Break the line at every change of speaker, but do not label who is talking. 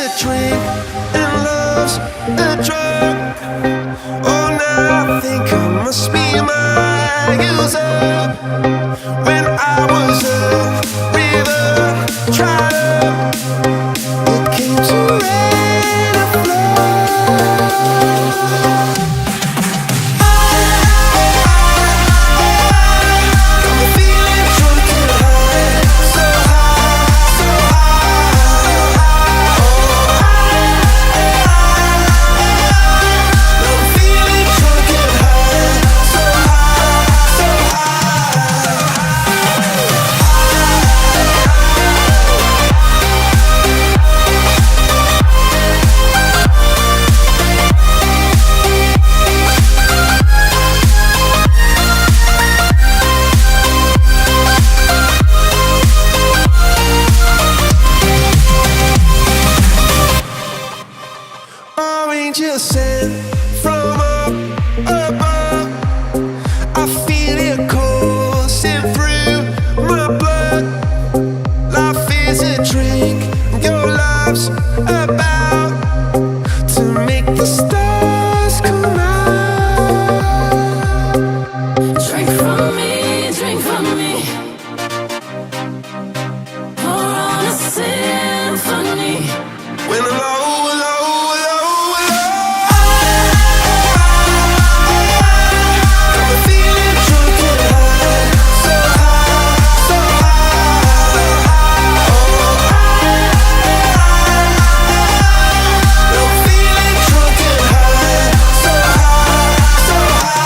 a drink and love's a drug. Oh, now I think I must be my user. When I was a river dried up, it came to rain and flood. Got me feeling drunk and high, so high, so high. I'm feeling drunk and high, so high, so high. Angels sent from up above. I feel it coursing through my blood. Life is a drink, your love's about to make the stars come out.
Drink from me, drink from me. Pour on a symphony.
When I'm low, low, low, low, I'm feeling drunk and high, so high, so high. I'm feeling drunk and high, so high, so high.